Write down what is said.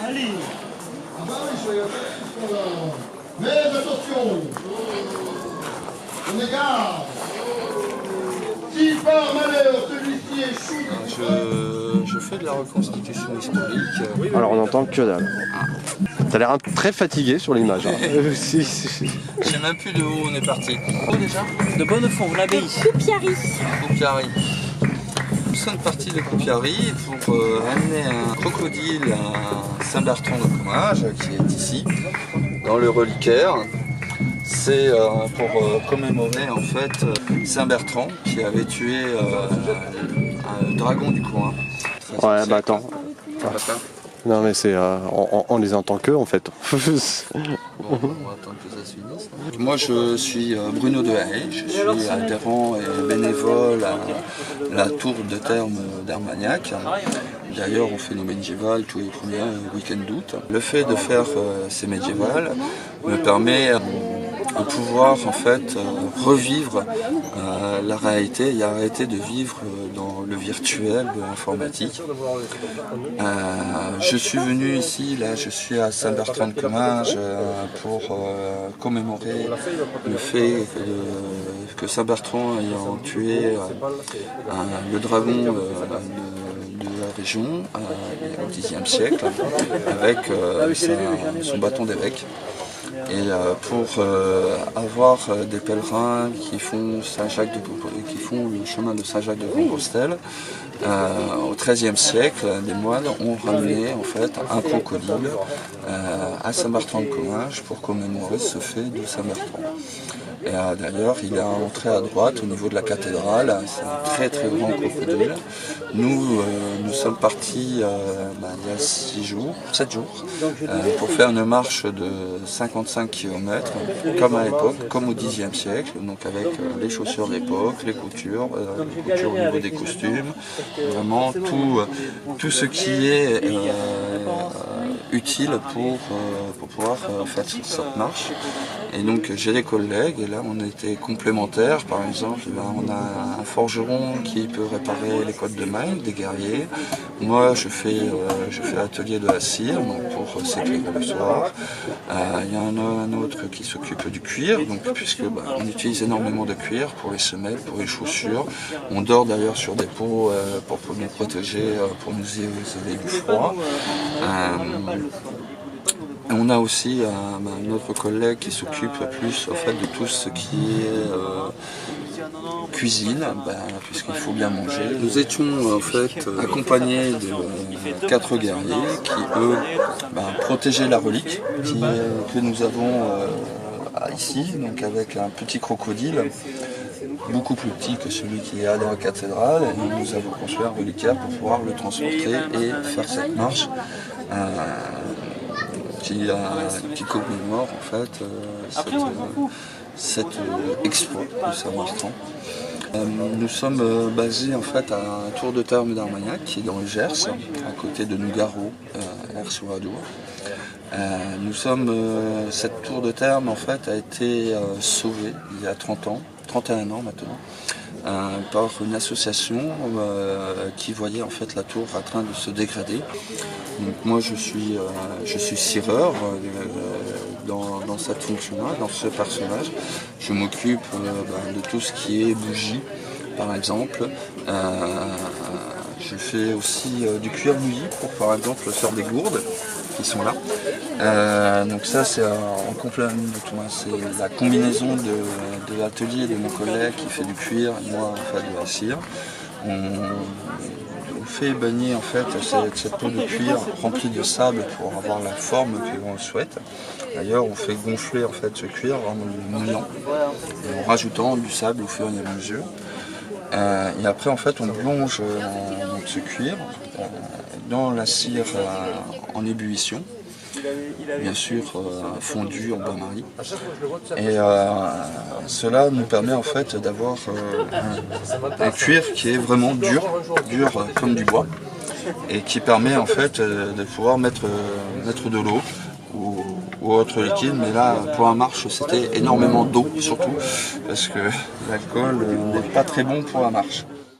Allez. Mais attention, on égare. Si par malheur celui-ci échoue... Je fais de la reconstitution historique. Alors on entend que dalle. T'as l'air très fatigué sur l'image. Hein. Je sais même plus de où on est parti. Où déjà? De Bonnefond, l'abbaye. Coupiari. Coupiari. Nous sommes partis de Coupiari pour amener un crocodile à Saint-Bertrand de Comminges, qui est ici, dans le reliquaire. C'est pour commémorer en fait Saint-Bertrand qui avait tué un dragon du coin. Ouais, bah attends. Non mais c'est on les entend que en fait. Bon, on va attendre que ça se finisse. Moi je suis Bruno Dehaye, je suis adhérent et bénévole à la tour de terme d'Armagnac. D'ailleurs on fait nos médiévales tous les premiers week-ends d'août. Le fait de faire ces médiévales me permet de pouvoir en fait revivre la réalité et arrêter de vivre dans le virtuel, de l'informatique. Je suis venu ici, là je suis à Saint-Bertrand de Comminges pour commémorer le fait que Saint-Bertrand ayant tué le dragon de la région au Xe siècle avec son bâton d'évêque. Et pour avoir des pèlerins qui font le chemin de Saint-Jacques de Compostelle, au XIIIe siècle, des moines ont ramené en fait un crocodile à Saint-Bertrand de Comminges pour commémorer ce fait de Saint-Bertrand. Et d'ailleurs, il est entré à droite au niveau de la cathédrale, c'est un très très grand crocodile. Nous sommes partis il y a 7 jours, pour faire une marche de 55 km, comme à l'époque, comme au Xe siècle, donc avec les chaussures d'époque, les coutures au niveau des costumes, vraiment tout ce qui est utile pour pouvoir faire cette marche. Et donc j'ai des collègues et là on était complémentaires, par exemple là, on a un forgeron qui peut réparer les cottes de mailles des guerriers. Moi je fais l'atelier de la cire donc pour s'éclairer le soir. Il y a un autre qui s'occupe du cuir, donc puisque on utilise énormément de cuir pour les semelles, pour les chaussures. On dort d'ailleurs sur des pots pour nous protéger, pour nous isoler du froid. On a aussi un autre collègue qui s'occupe plus en fait, de tout ce qui est cuisine, puisqu'il faut bien manger. Nous étions en fait accompagnés de 4 guerriers qui eux protégeaient la relique que nous avons ici, donc avec un petit crocodile beaucoup plus petit que celui qui est dans la cathédrale. Et nous avons construit un reliquaire pour pouvoir le transporter et faire cette marche. Qui commémore en fait cet exploit de Saint-Bertrand. Nous sommes basés en fait à Tour de Terme d'Armagnac, qui est dans le Gers, à côté de Nougaro, Air-sur-Adour. Cette tour de terme en fait a été sauvée il y a 31 ans maintenant, par une association qui voyait en fait la tour en train de se dégrader. Donc moi je suis cireur dans cette fonction-là, dans ce personnage. Je m'occupe de tout ce qui est bougies par exemple. Je fais aussi du cuir bouilli pour par exemple faire des gourdes qui sont là. Donc ça c'est en complément de tout, c'est la combinaison de l'atelier de mon collègue qui fait du cuir et moi en fait de la cire. On fait baigner en fait cette peau de cuir remplie de sable pour avoir la forme que l'on souhaite. D'ailleurs on fait gonfler en fait ce cuir en le mouillant et en rajoutant du sable au fur et à mesure. Et après en fait on plonge ce cuir dans la cire en ébullition, bien sûr fondu en bain-marie. Et cela nous permet en fait d'avoir un cuir qui est vraiment dur comme du bois, et qui permet en fait de pouvoir mettre de l'eau ou autre liquide, mais là pour la marche c'était énormément d'eau surtout, parce que l'alcool n'est pas très bon pour la marche.